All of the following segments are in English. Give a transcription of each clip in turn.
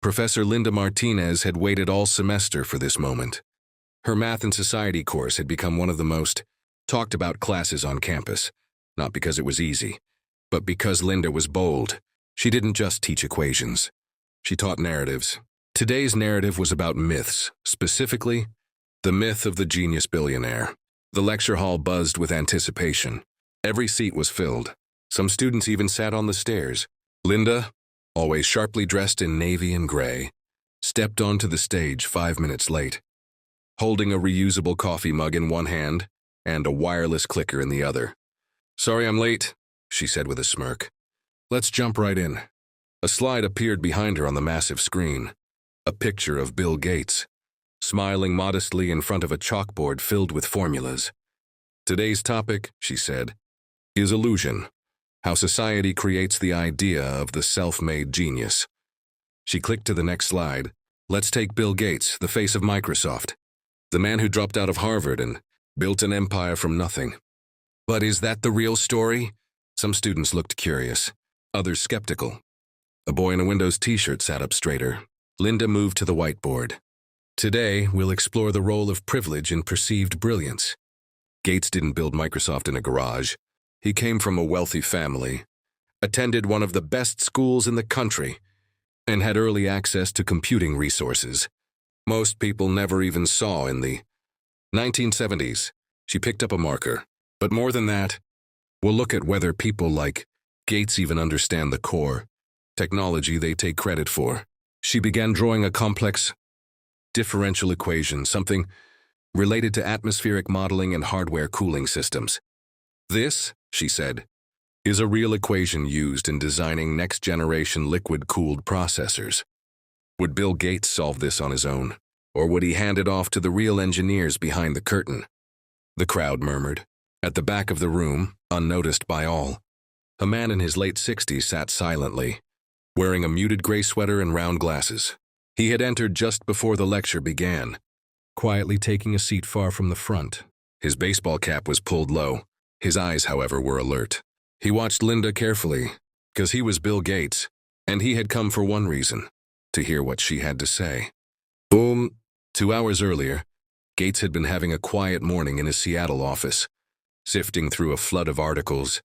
Professor Linda Martinez had waited all semester for this moment. Her Math and Society course had become one of the most talked about classes on campus, not because it was easy, but because Linda was bold. She didn't just teach equations. She taught narratives. Today's narrative was about myths, specifically, the myth of the genius billionaire. The lecture hall buzzed with anticipation. Every seat was filled. Some students even sat on the stairs. Linda, always sharply dressed in navy and gray, stepped onto the stage 5 minutes late, holding a reusable coffee mug in one hand and a wireless clicker in the other. "Sorry I'm late," she said with a smirk. "Let's jump right in." A slide appeared behind her on the massive screen, a picture of Bill Gates, smiling modestly in front of a chalkboard filled with formulas. "Today's topic," she said, "is illusion, how society creates the idea of the self-made genius." She clicked to the next slide. "Let's take Bill Gates, the face of Microsoft, the man who dropped out of Harvard and built an empire from nothing." "But is that the real story?" Some students looked curious, others skeptical. A boy in a Windows t-shirt sat up straighter. Linda moved to the whiteboard. "Today, we'll explore the role of privilege in perceived brilliance. Gates didn't build Microsoft in a garage. He came from a wealthy family, attended one of the best schools in the country, and had early access to computing resources most people never even saw in the 1970s. She picked up a marker. "But more than that, we'll look at whether people like Gates even understand the core technology they take credit for." She began drawing a complex differential equation, something related to atmospheric modeling and hardware cooling systems. "This," she said, "is a real equation used in designing next-generation liquid-cooled processors. Would Bill Gates solve this on his own, or would he hand it off to the real engineers behind the curtain?" The crowd murmured. At the back of the room, unnoticed by all, a man in his late 60s sat silently, wearing a muted gray sweater and round glasses. He had entered just before the lecture began, quietly taking a seat far from the front. His baseball cap was pulled low. His eyes, however, were alert. He watched Linda carefully, because he was Bill Gates, and he had come for one reason, to hear what she had to say. Boom! 2 hours earlier, Gates had been having a quiet morning in his Seattle office, sifting through a flood of articles,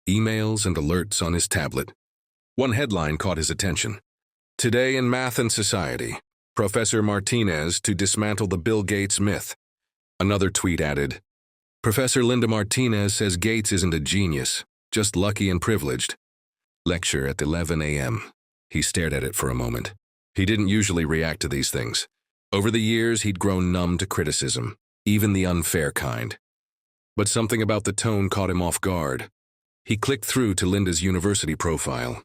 emails, and alerts on his tablet. One headline caught his attention. "Today in Math and Society, Professor Martinez to dismantle the Bill Gates myth." Another tweet added, "Professor Linda Martinez says Gates isn't a genius, just lucky and privileged." Lecture at 11 a.m. He stared at it for a moment. He didn't usually react to these things. Over the years, he'd grown numb to criticism, even the unfair kind. But something about the tone caught him off guard. He clicked through to Linda's university profile.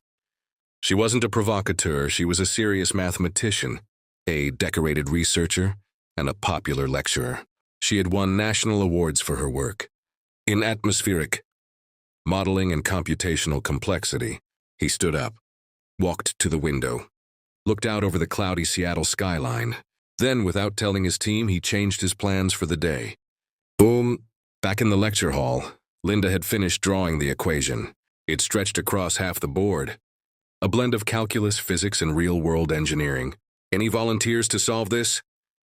She wasn't a provocateur, she was a serious mathematician, a decorated researcher, and a popular lecturer. She had won national awards for her work. In atmospheric modeling and computational complexity, he stood up, walked to the window, looked out over the cloudy Seattle skyline. Then, without telling his team, he changed his plans for the day. Boom! Back in the lecture hall, Linda had finished drawing the equation. It stretched across half the board. A blend of calculus, physics, and real-world engineering. "Any volunteers to solve this?"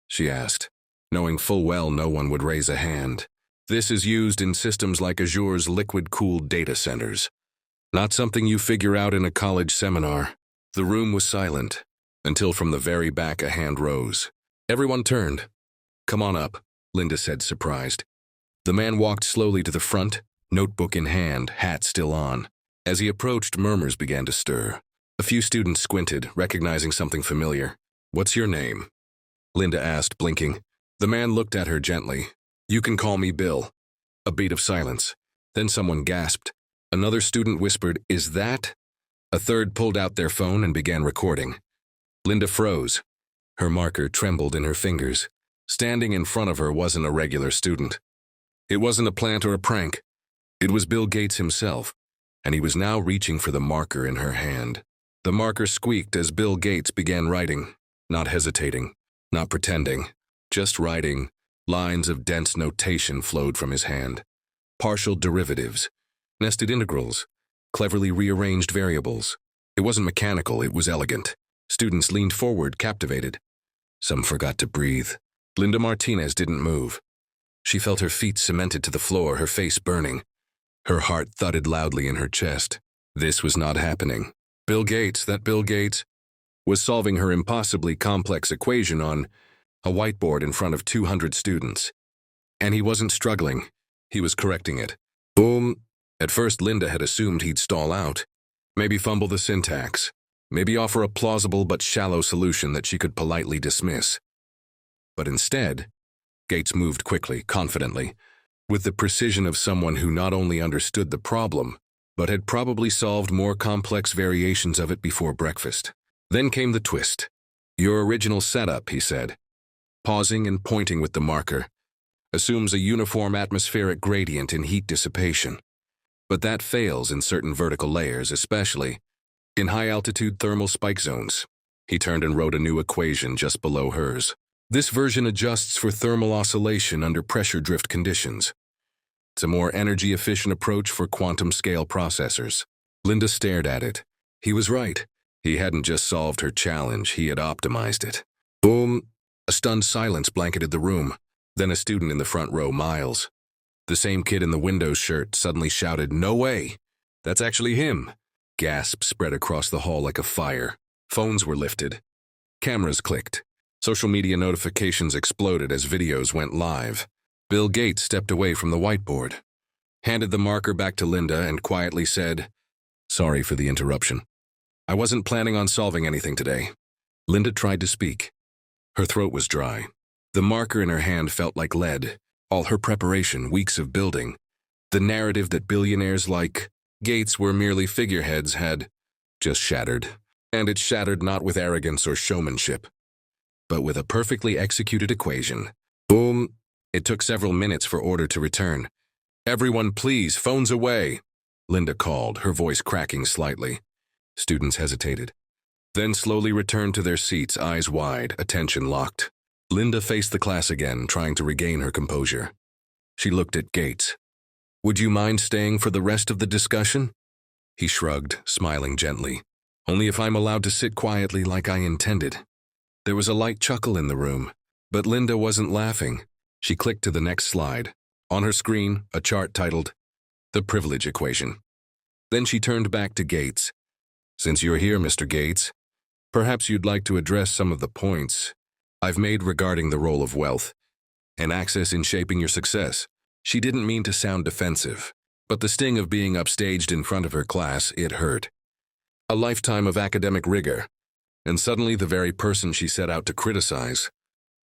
she asked, knowing full well no one would raise a hand. This is used in systems like Azure's liquid-cooled data centers. Not something you figure out in a college seminar. The room was silent, until from the very back a hand rose. Everyone turned. "Come on up," Linda said, surprised. The man walked slowly to the front, notebook in hand, hat still on. As he approached, murmurs began to stir. A few students squinted, recognizing something familiar. "What's your name?" Linda asked, blinking. The man looked at her gently. "You can call me Bill." A beat of silence. Then someone gasped. Another student whispered, "Is that?" A third pulled out their phone and began recording. Linda froze. Her marker trembled in her fingers. Standing in front of her wasn't a regular student. It wasn't a plant or a prank. It was Bill Gates himself, and he was now reaching for the marker in her hand. The marker squeaked as Bill Gates began writing, not hesitating, not pretending, just writing. Lines of dense notation flowed from his hand. Partial derivatives, nested integrals, cleverly rearranged variables. It wasn't mechanical, it was elegant. Students leaned forward, captivated. Some forgot to breathe. Linda Martinez didn't move. She felt her feet cemented to the floor, her face burning. Her heart thudded loudly in her chest. This was not happening. Bill Gates, was solving her impossibly complex equation on a whiteboard in front of 200 students. And he wasn't struggling. He was correcting it. Boom. At first, Linda had assumed he'd stall out. Maybe fumble the syntax. Maybe offer a plausible but shallow solution that she could politely dismiss. But instead, Gates moved quickly, confidently, with the precision of someone who not only understood the problem, but had probably solved more complex variations of it before breakfast. Then came the twist. Your original setup, he said, pausing and pointing with the marker, assumes a uniform atmospheric gradient in heat dissipation. But that fails in certain vertical layers, especially in high-altitude thermal spike zones. He turned and wrote a new equation just below hers. This version adjusts for thermal oscillation under pressure drift conditions. It's a more energy-efficient approach for quantum-scale processors. Linda stared at it. He was right. He hadn't just solved her challenge, he had optimized it. Boom! A stunned silence blanketed the room. Then a student in the front row, Miles, the same kid in the window shirt, suddenly shouted, "No way! That's actually him!" Gasps spread across the hall like a fire. Phones were lifted. Cameras clicked. Social media notifications exploded as videos went live. Bill Gates stepped away from the whiteboard, handed the marker back to Linda, and quietly said, "Sorry for the interruption. I wasn't planning on solving anything today." Linda tried to speak. Her throat was dry. The marker in her hand felt like lead. All her preparation, weeks of building, the narrative that billionaires like Gates were merely figureheads had just shattered. And it shattered not with arrogance or showmanship, but with a perfectly executed equation. Boom! It took several minutes for order to return. "Everyone please, phones away," Linda called, her voice cracking slightly. Students hesitated, then slowly returned to their seats, eyes wide, attention locked. Linda faced the class again, trying to regain her composure. She looked at Gates. "Would you mind staying for the rest of the discussion?" He shrugged, smiling gently. "Only if I'm allowed to sit quietly like I intended." There was a light chuckle in the room, but Linda wasn't laughing. She clicked to the next slide. On her screen, a chart titled, "The Privilege Equation." Then she turned back to Gates. "Since you're here, Mr. Gates, perhaps you'd like to address some of the points I've made regarding the role of wealth and access in shaping your success." She didn't mean to sound defensive, but the sting of being upstaged in front of her class, it hurt. A lifetime of academic rigor, and suddenly the very person she set out to criticize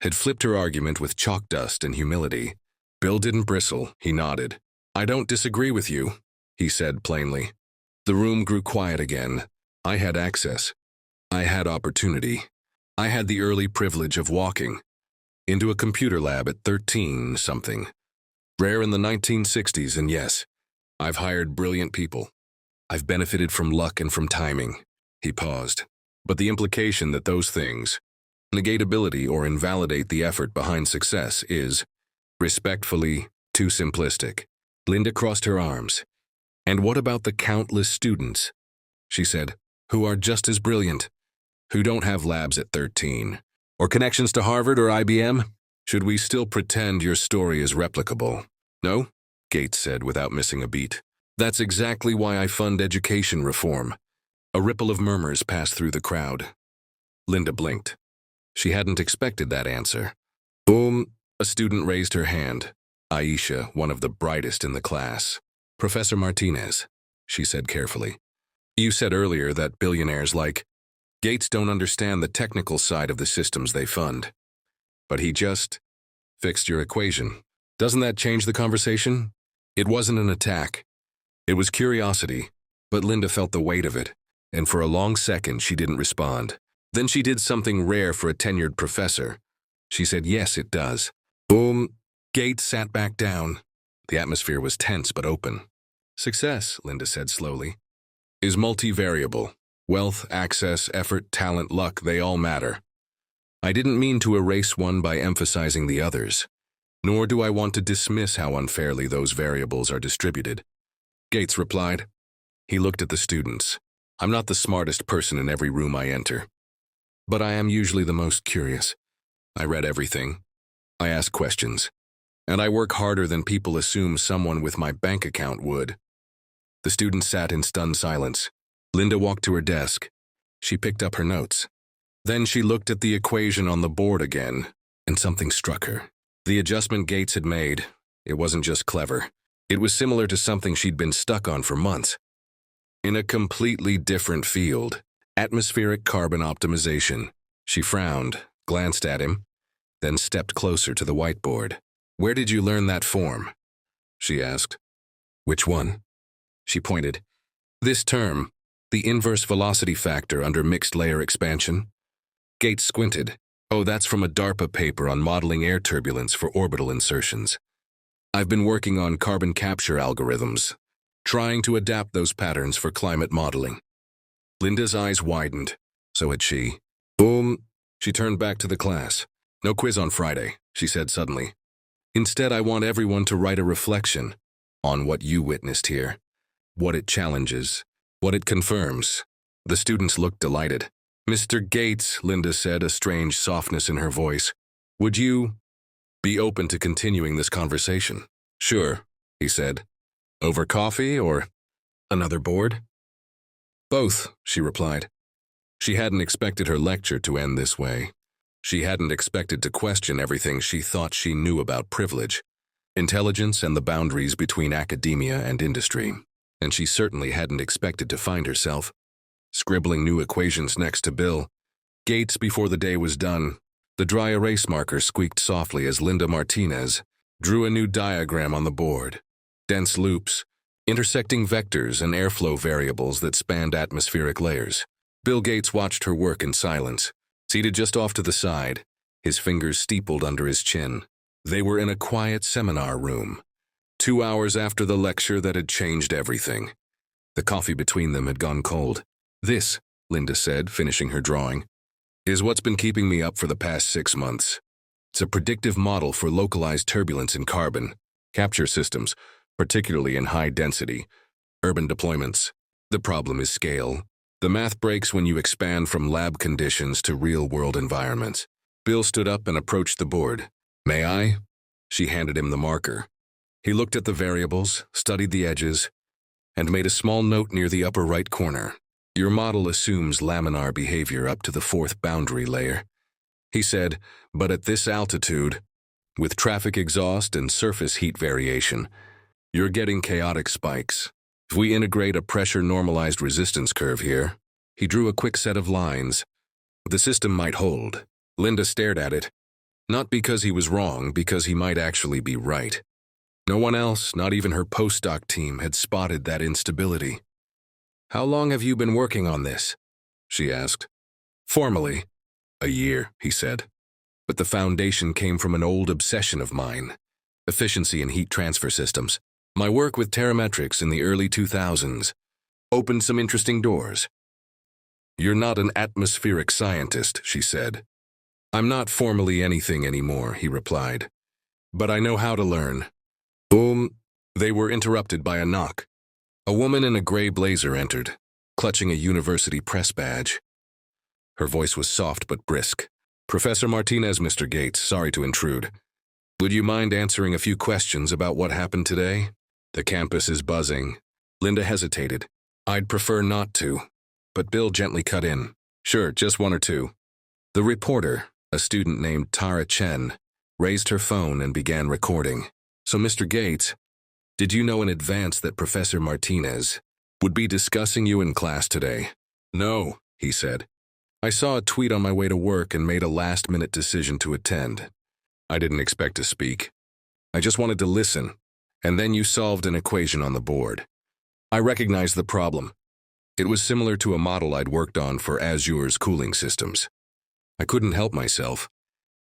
had flipped her argument with chalk dust and humility. Bill didn't bristle, he nodded. "I don't disagree with you," he said plainly. The room grew quiet again. I had access. I had opportunity. I had the early privilege of walking into a computer lab at 13-something. Rare in the 1960s, and yes, I've hired brilliant people. I've benefited from luck and from timing. He paused. But the implication that those things negate ability or invalidate the effort behind success is, respectfully, too simplistic. Linda crossed her arms. "And what about the countless students," she said, "who are just as brilliant, who don't have labs at 13, or connections to Harvard or IBM? Should we still pretend your story is replicable?" "No," Gates said without missing a beat. "That's exactly why I fund education reform." A ripple of murmurs passed through the crowd. Linda blinked. She hadn't expected that answer. Boom! A student raised her hand. Aisha, one of the brightest in the class. "Professor Martinez," she said carefully. "You said earlier that billionaires like Gates don't understand the technical side of the systems they fund. But he just fixed your equation. Doesn't that change the conversation?" It wasn't an attack. It was curiosity, but Linda felt the weight of it, and for a long second she didn't respond. Then she did something rare for a tenured professor. She said, "Yes, it does." Boom! Gates sat back down. The atmosphere was tense but open. "Success," Linda said slowly, "is multivariable. Wealth, access, effort, talent, luck, they all matter. I didn't mean to erase one by emphasizing the others, nor do I want to dismiss how unfairly those variables are distributed." Gates replied. He looked at the students. "I'm not the smartest person in every room I enter. but I am usually the most curious. I read everything. I ask questions. And I work harder than people assume someone with my bank account would. The student sat in stunned silence. Linda walked to her desk. She picked up her notes. Then she looked at the equation on the board again, and something struck her. The adjustment Gates had made, it wasn't just clever. It was similar to something she'd been stuck on for months. In a completely different field, atmospheric carbon optimization. She frowned, glanced at him, then stepped closer to the whiteboard. "Where did you learn that form?" she asked. "Which one?" She pointed. "This term, the inverse velocity factor under mixed layer expansion." Gates squinted. "Oh, that's from a DARPA paper on modeling air turbulence for orbital insertions. I've been working on carbon capture algorithms, trying to adapt those patterns for climate modeling." Linda's eyes widened. So had she. Boom. She turned back to the class. "No quiz on Friday," she said suddenly. "Instead, I want everyone to write a reflection on what you witnessed here, what it challenges, what it confirms." The students looked delighted. "Mr. Gates," Linda said, a strange softness in her voice, "would you be open to continuing this conversation?" "Sure," he said. "Over coffee or another board?" "Both," she replied. She hadn't expected her lecture to end this way. She hadn't expected to question everything she thought she knew about privilege, intelligence, and the boundaries between academia and industry. And she certainly hadn't expected to find herself scribbling new equations next to Bill Gates before the day was done. The dry erase marker squeaked softly as Linda Martinez drew a new diagram on the board. Dense loops, intersecting vectors and airflow variables that spanned atmospheric layers. Bill Gates watched her work in silence, seated just off to the side, his fingers steepled under his chin. They were in a quiet seminar room, 2 hours after the lecture that had changed everything. The coffee between them had gone cold. "This," Linda said, finishing her drawing, "is what's been keeping me up for the past 6 months. It's a predictive model for localized turbulence in carbon capture systems, particularly in high-density urban deployments. The problem is scale. The math breaks when you expand from lab conditions to real-world environments." Bill stood up and approached the board. "May I?" She handed him the marker. He looked at the variables, studied the edges, and made a small note near the upper right corner. "Your model assumes laminar behavior up to the 4th boundary layer," he said, "but at this altitude, with traffic exhaust and surface heat variation, you're getting chaotic spikes. If we integrate a pressure-normalized resistance curve here," he drew a quick set of lines, "the system might hold." Linda stared at it, not because he was wrong, because he might actually be right. No one else, not even her postdoc team, had spotted that instability. "How long have you been working on this?" she asked. "Formally, a year," he said. "But the foundation came from an old obsession of mine, efficiency in heat transfer systems. My work with terametrics in the early 2000s opened some interesting doors." "You're not an atmospheric scientist," she said. "I'm not formally anything anymore," he replied. "But I know how to learn." Boom. They were interrupted by a knock. A woman in a gray blazer entered, clutching a university press badge. Her voice was soft but brisk. "Professor Martinez, Mr. Gates, sorry to intrude. Would you mind answering a few questions about what happened today? The campus is buzzing." Linda hesitated. "I'd prefer not to." But Bill gently cut in. "Sure, just one or two." The reporter, a student named Tara Chen, raised her phone and began recording. "So, Mr. Gates, did you know in advance that Professor Martinez would be discussing you in class today?" "No," he said. "I saw a tweet on my way to work and made a last-minute decision to attend. I didn't expect to speak. I just wanted to listen, and then you solved an equation on the board. I recognized the problem. It was similar to a model I'd worked on for Azure's cooling systems. I couldn't help myself."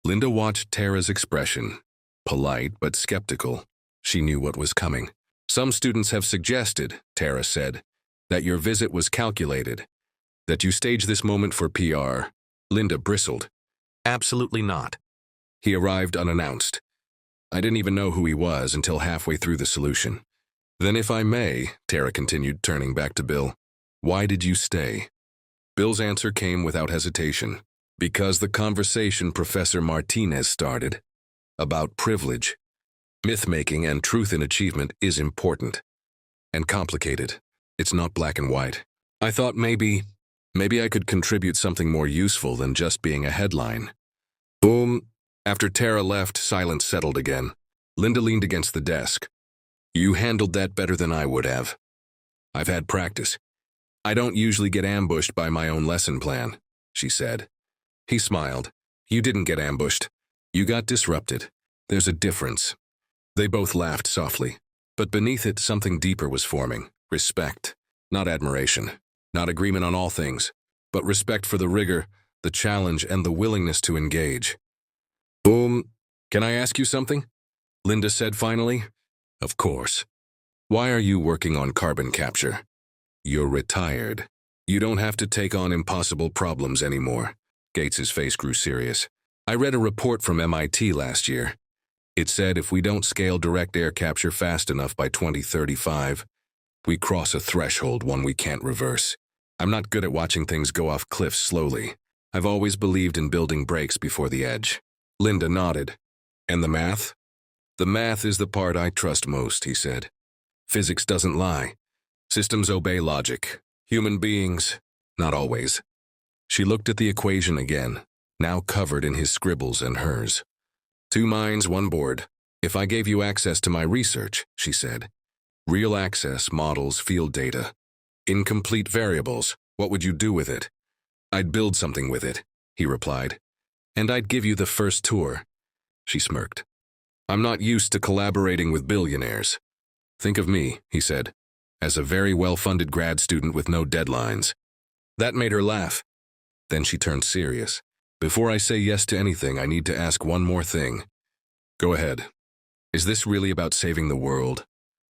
Linda watched Tara's expression, polite but skeptical. She knew what was coming. "Some students have suggested," Tara said, "that your visit was calculated, that you staged this moment for PR." Linda bristled. "Absolutely not. He arrived unannounced. I didn't even know who he was until halfway through the solution." "Then if I may," Tara continued, turning back to Bill, "why did you stay?" Bill's answer came without hesitation. Because the conversation Professor Martinez started, about privilege, myth-making, and truth in achievement is important. And complicated. It's not black and white. I thought maybe I could contribute something more useful than just being a headline. Boom. After Tara left, silence settled again. Linda leaned against the desk. You handled that better than I would have. I've had practice. I don't usually get ambushed by my own lesson plan, she said. He smiled. You didn't get ambushed. You got disrupted. There's a difference. They both laughed softly, but beneath it something deeper was forming. Respect. Not admiration. Not agreement on all things, but respect for the rigor, the challenge, and the willingness to engage. Boom. Can I ask you something? Linda said finally. Of course. Why are you working on carbon capture? You're retired. You don't have to take on impossible problems anymore. Gates's face grew serious. I read a report from MIT last year. It said if we don't scale direct air capture fast enough by 2035, we cross a threshold, one we can't reverse. I'm not good at watching things go off cliffs slowly. I've always believed in building brakes before the edge. Linda nodded. And the math? The math is the part I trust most, he said. Physics doesn't lie. Systems obey logic. Human beings, not always. She looked at the equation again, now covered in his scribbles and hers. 2 minds, 1 board. If I gave you access to my research, she said. Real access, models, field data. Incomplete variables, what would you do with it? I'd build something with it, he replied. And I'd give you the first tour. She smirked. I'm not used to collaborating with billionaires. Think of me, he said, as a very well-funded grad student with no deadlines. That made her laugh. Then she turned serious. Before I say yes to anything, I need to ask one more thing. Go ahead. Is this really about saving the world?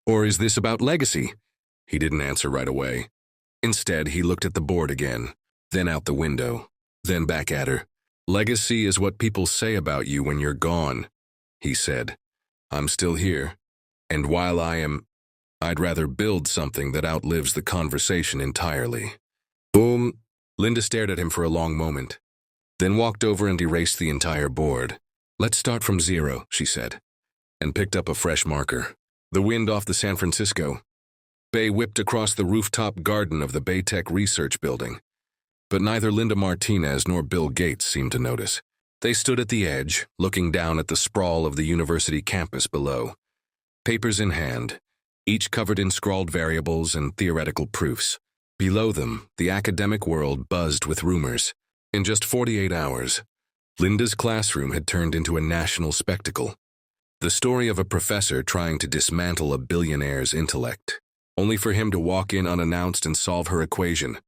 Or is this about legacy? He didn't answer right away. Instead, he looked at the board again, then out the window, then back at her. Legacy is what people say about you when you're gone, he said. I'm still here. And while I'd rather build something that outlives the conversation entirely. Boom. Linda stared at him for a long moment, then walked over and erased the entire board. Let's start from 0, she said, and picked up a fresh marker. The wind off the San Francisco Bay whipped across the rooftop garden of the Baytech Research Building. But neither Linda Martinez nor Bill Gates seemed to notice. They stood at the edge, looking down at the sprawl of the university campus below. Papers in hand, each covered in scrawled variables and theoretical proofs. Below them, the academic world buzzed with rumors. In just 48 hours, Linda's classroom had turned into a national spectacle. The story of a professor trying to dismantle a billionaire's intellect, only for him to walk in unannounced and solve her equation,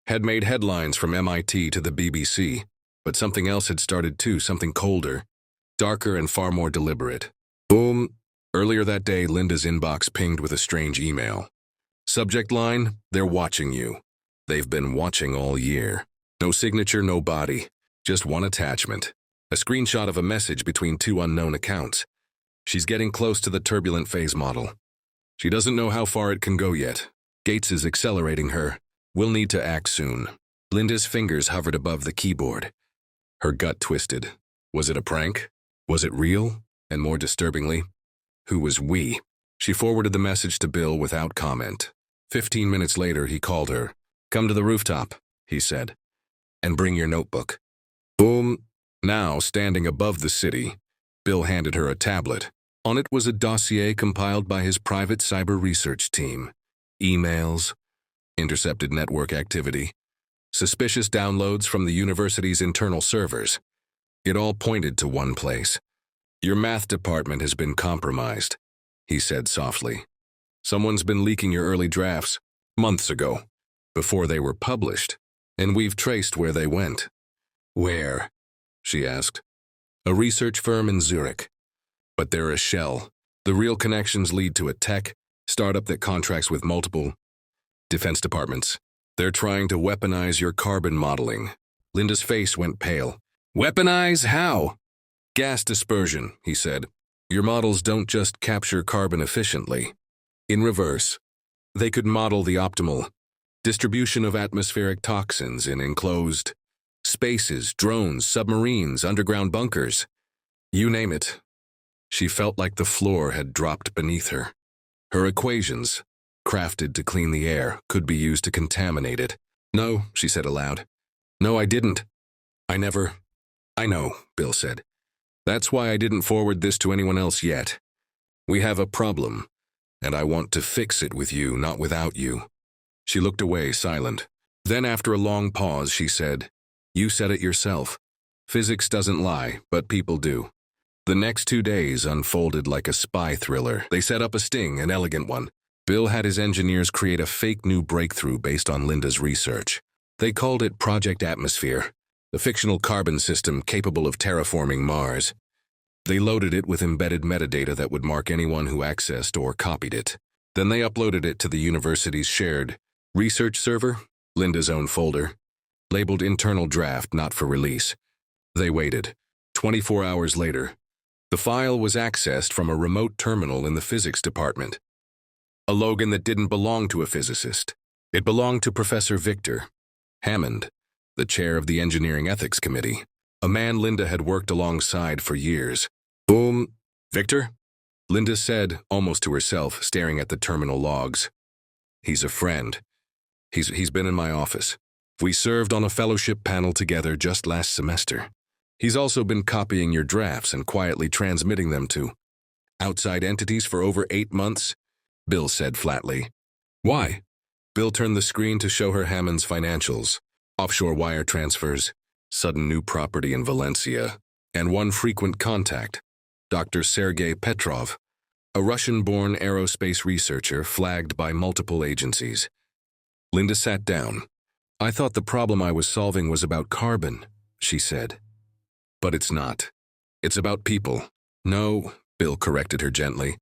had made headlines from MIT to the BBC, but something else had started too, something colder, darker, and far more deliberate. Boom. Earlier that day, Linda's inbox pinged with a strange email. Subject line, they're watching you. They've been watching all year. No signature, no body, just one attachment. A screenshot of a message between 2 unknown accounts. She's getting close to the turbulent phase model. She doesn't know how far it can go yet. Gates is accelerating her. We'll need to act soon. Linda's fingers hovered above the keyboard. Her gut twisted. Was it a prank? Was it real? And more disturbingly, who was we? She forwarded the message to Bill without comment. 15 minutes later, he called her. Come to the rooftop, he said, and bring your notebook. Boom. Now, standing above the city, Bill handed her a tablet. On it was a dossier compiled by his private cyber research team. Emails, intercepted network activity, suspicious downloads from the university's internal servers. It all pointed to one place. Your math department has been compromised, he said softly. Someone's been leaking your early drafts months ago, before they were published, and we've traced where they went. Where? She asked. A research firm in Zurich. But they're a shell. The real connections lead to a tech startup that contracts with multiple defense departments. They're trying to weaponize your carbon modeling. Linda's face went pale. Weaponize? How? Gas dispersion, he said. Your models don't just capture carbon efficiently. In reverse, they could model the optimal distribution of atmospheric toxins in enclosed Spaces, drones, submarines, underground bunkers. You name it. She felt like the floor had dropped beneath her. Her equations, crafted to clean the air, could be used to contaminate it. No, she said aloud. No, I didn't. I know, Bill said. That's why I didn't forward this to anyone else yet. We have a problem, and I want to fix it with you, not without you. She looked away, silent. Then after a long pause, she said, You said it yourself. Physics doesn't lie, but people do. The next 2 days unfolded like a spy thriller. They set up a sting, an elegant one. Bill had his engineers create a fake new breakthrough based on Linda's research. They called it Project Atmosphere, the fictional carbon system capable of terraforming Mars. They loaded it with embedded metadata that would mark anyone who accessed or copied it. Then they uploaded it to the university's shared research server, Linda's own folder, labeled internal draft, not for release. They waited. 24 hours later, the file was accessed from a remote terminal in the physics department. A login that didn't belong to a physicist. It belonged to Professor Victor Hammond, the chair of the Engineering Ethics Committee, a man Linda had worked alongside for years. Boom. Victor? Linda said, almost to herself, staring at the terminal logs. He's a friend. He's been in my office. We served on a fellowship panel together just last semester. He's also been copying your drafts and quietly transmitting them to outside entities for over 8 months, Bill said flatly. Why? Bill turned the screen to show her Hammond's financials, offshore wire transfers, sudden new property in Valencia, and one frequent contact, Dr. Sergei Petrov, a Russian-born aerospace researcher flagged by multiple agencies. Linda sat down. I thought the problem I was solving was about carbon, she said. But it's not. It's about people. No, Bill corrected her gently.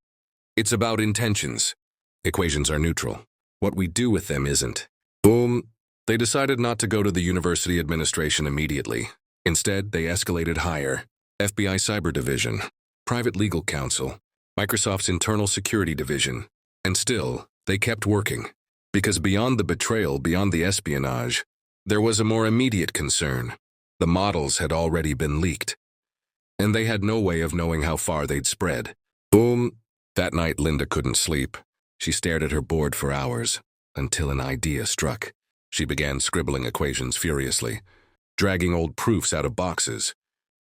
It's about intentions. Equations are neutral. What we do with them isn't. Boom. They decided not to go to the university administration immediately. Instead, they escalated higher. FBI Cyber Division, Private Legal Counsel, Microsoft's Internal Security Division. And still, they kept working. Because beyond the betrayal, beyond the espionage, there was a more immediate concern. The models had already been leaked, and they had no way of knowing how far they'd spread. Boom. That night, Linda couldn't sleep. She stared at her board for hours, until an idea struck. She began scribbling equations furiously, dragging old proofs out of boxes,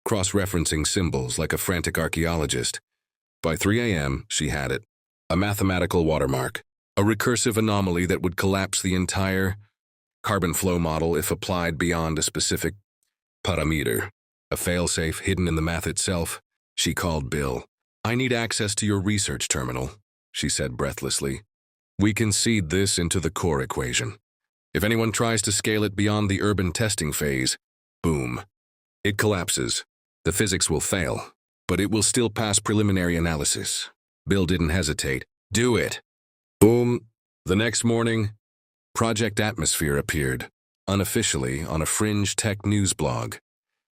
cross-referencing symbols like a frantic archaeologist. By 3 a.m., she had it. A mathematical watermark, a recursive anomaly that would collapse the entire carbon flow model if applied beyond a specific parameter, a failsafe hidden in the math itself. She called Bill. I need access to your research terminal, she said breathlessly. We can seed this into the core equation. If anyone tries to scale it beyond the urban testing phase, boom, it collapses. The physics will fail, but it will still pass preliminary analysis. Bill didn't hesitate. Do it. Boom. The next morning, Project Atmosphere appeared, unofficially on a fringe tech news blog.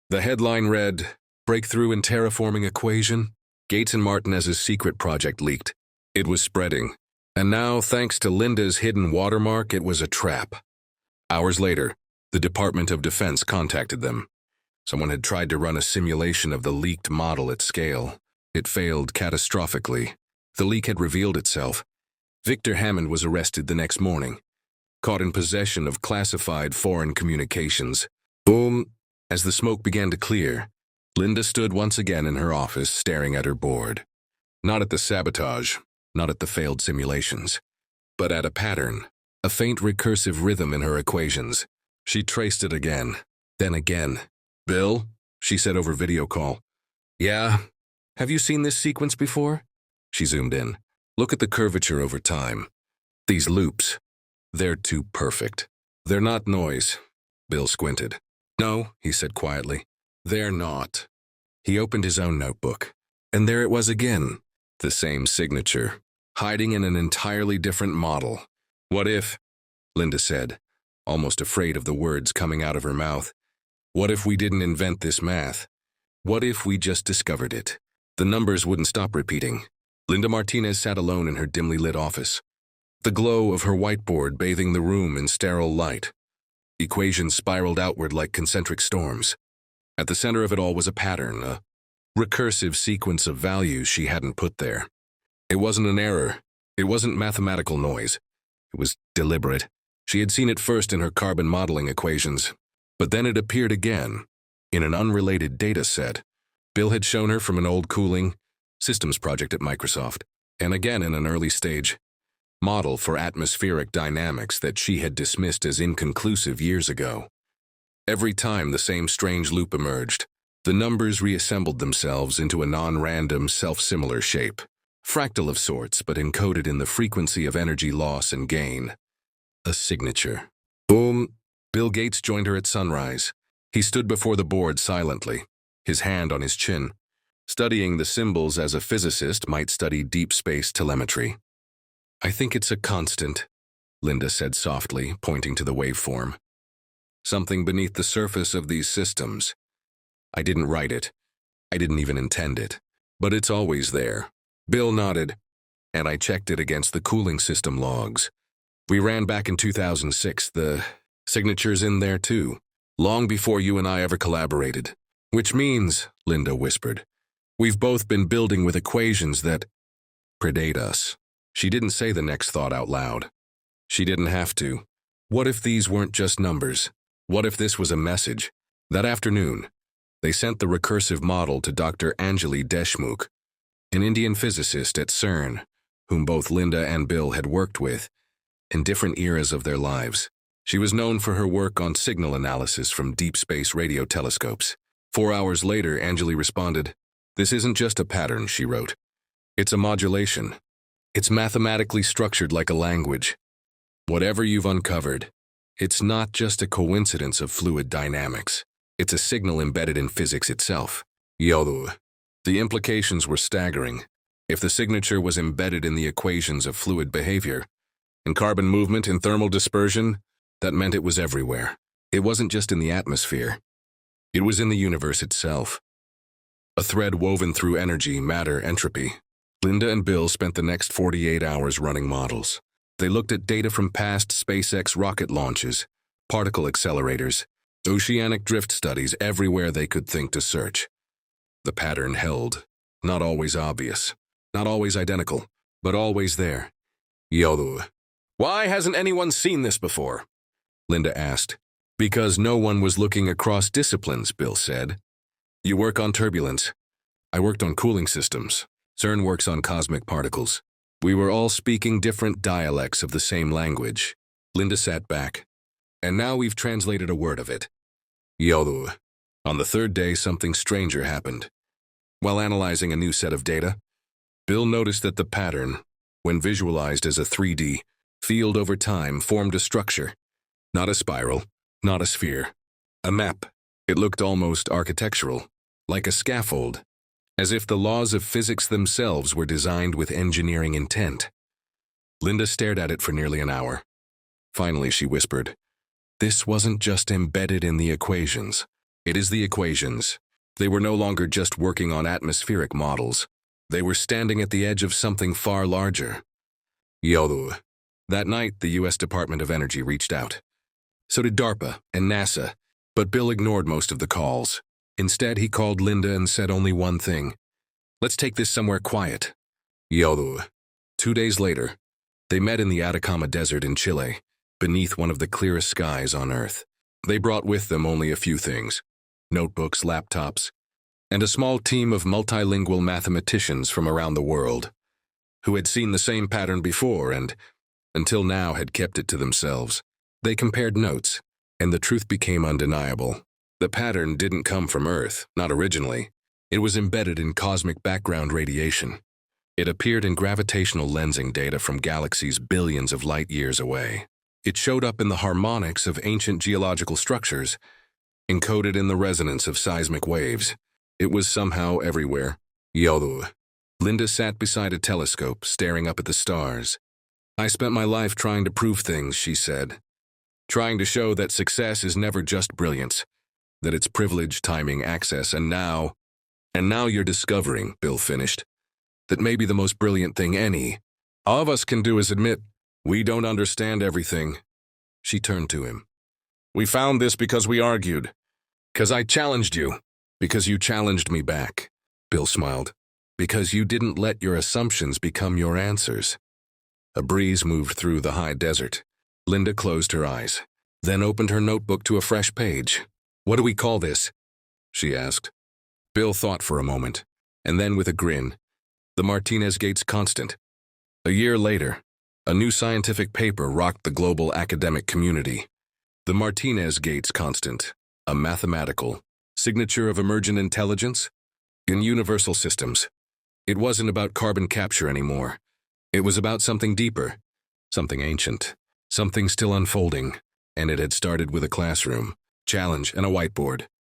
The headline read, Breakthrough in Terraforming Equation? Gates and Martinez's secret project leaked. It was spreading. And now, thanks to Linda's hidden watermark, it was a trap. Hours later, the Department of Defense contacted them. Someone had tried to run a simulation of the leaked model at scale. It failed catastrophically. The leak had revealed itself. Victor Hammond was arrested the next morning, caught in possession of classified foreign communications. Boom! As the smoke began to clear, Linda stood once again in her office staring at her board. Not at the sabotage, not at the failed simulations, but at a pattern, a faint recursive rhythm in her equations. She traced it again, then again. Bill, she said over video call. Yeah? Have you seen this sequence before? She zoomed in. Look at the curvature over time. These loops, they're too perfect. They're not noise. Bill squinted. No, he said quietly. They're not. He opened his own notebook, and there it was again, the same signature, hiding in an entirely different model. What if, Linda said, almost afraid of the words coming out of her mouth. What if we didn't invent this math? What if we just discovered it? The numbers wouldn't stop repeating. Linda Martinez sat alone in her dimly lit office, the glow of her whiteboard bathing the room in sterile light. Equations spiraled outward like concentric storms. At the center of it all was a pattern, a recursive sequence of values she hadn't put there. It wasn't an error. It wasn't mathematical noise. It was deliberate. She had seen it first in her carbon modeling equations, but then it appeared again, in an unrelated data set. Bill had shown her from an old cooling systems project at Microsoft, and again in an early stage model for atmospheric dynamics that she had dismissed as inconclusive years ago. Every time the same strange loop emerged, the numbers reassembled themselves into a non-random, self-similar shape, fractal of sorts, but encoded in the frequency of energy loss and gain. A signature. Boom! Bill Gates joined her at sunrise. He stood before the board silently, his hand on his chin, studying the symbols as a physicist might study deep space telemetry. "I think it's a constant," Linda said softly, pointing to the waveform. "Something beneath the surface of these systems. I didn't write it. I didn't even intend it. But it's always there." Bill nodded, and I checked it against the cooling system logs. We ran back in 2006, the signature's in there too, long before you and I ever collaborated. "Which means," Linda whispered, "we've both been building with equations that predate us." She didn't say the next thought out loud. She didn't have to. What if these weren't just numbers? What if this was a message? That afternoon, they sent the recursive model to Dr. Anjali Deshmukh, an Indian physicist at CERN, whom both Linda and Bill had worked with in different eras of their lives. She was known for her work on signal analysis from deep space radio telescopes. 4 hours later, Anjali responded, "This isn't just a pattern," she wrote. "It's a modulation. It's mathematically structured like a language. Whatever you've uncovered, it's not just a coincidence of fluid dynamics. It's a signal embedded in physics itself." Yodu. The implications were staggering. If the signature was embedded in the equations of fluid behavior, in carbon movement, in thermal dispersion, that meant it was everywhere. It wasn't just in the atmosphere. It was in the universe itself. A thread woven through energy, matter, entropy. Linda and Bill spent the next 48 hours running models. They looked at data from past SpaceX rocket launches, particle accelerators, oceanic drift studies, everywhere they could think to search. The pattern held, not always obvious, not always identical, but always there. Yodu. "Why hasn't anyone seen this before?" Linda asked. "Because no one was looking across disciplines," Bill said. "You work on turbulence. I worked on cooling systems. CERN works on cosmic particles. We were all speaking different dialects of the same language." Linda sat back. "And now we've translated a word of it." Yodu. On the third day, something stranger happened. While analyzing a new set of data, Bill noticed that the pattern, when visualized as a 3D field over time, formed a structure. Not a spiral, not a sphere. A map. It looked almost architectural, like a scaffold, as if the laws of physics themselves were designed with engineering intent. Linda stared at it for nearly an hour. Finally, she whispered, "This wasn't just embedded in the equations. It is the equations." They were no longer just working on atmospheric models. They were standing at the edge of something far larger. Yodu. That night, the U.S. Department of Energy reached out. So did DARPA and NASA, but Bill ignored most of the calls. Instead, he called Linda and said only one thing. "Let's take this somewhere quiet." Yodu. 2 days later, they met in the Atacama Desert in Chile, beneath one of the clearest skies on Earth. They brought with them only a few things: notebooks, laptops, and a small team of multilingual mathematicians from around the world, who had seen the same pattern before and, until now, had kept it to themselves. They compared notes, and the truth became undeniable. The pattern didn't come from Earth, not originally. It was embedded in cosmic background radiation. It appeared in gravitational lensing data from galaxies billions of light years away. It showed up in the harmonics of ancient geological structures, encoded in the resonance of seismic waves. It was somehow everywhere. Yodu. Linda sat beside a telescope, staring up at the stars. "I spent my life trying to prove things," she said. "Trying to show that success is never just brilliance, that it's privilege, timing, access, and now you're discovering," Bill finished, "that maybe the most brilliant thing any of us can do is admit we don't understand everything." She turned to him. We found this because we argued. Because I challenged you. Because you challenged me back. Bill smiled. Because you didn't let your assumptions become your answers. A breeze moved through the high desert. Linda closed her eyes, then opened her notebook to a fresh page. What do we call this? She asked. Bill thought for a moment, and then with a grin, the Martinez Gates constant. A year later, a new scientific paper rocked the global academic community. The Martinez Gates constant, a mathematical signature of emergent intelligence in universal systems. It wasn't about carbon capture anymore. It was about something deeper, something ancient, something still unfolding, and it had started with a classroom, challenge, and a whiteboard.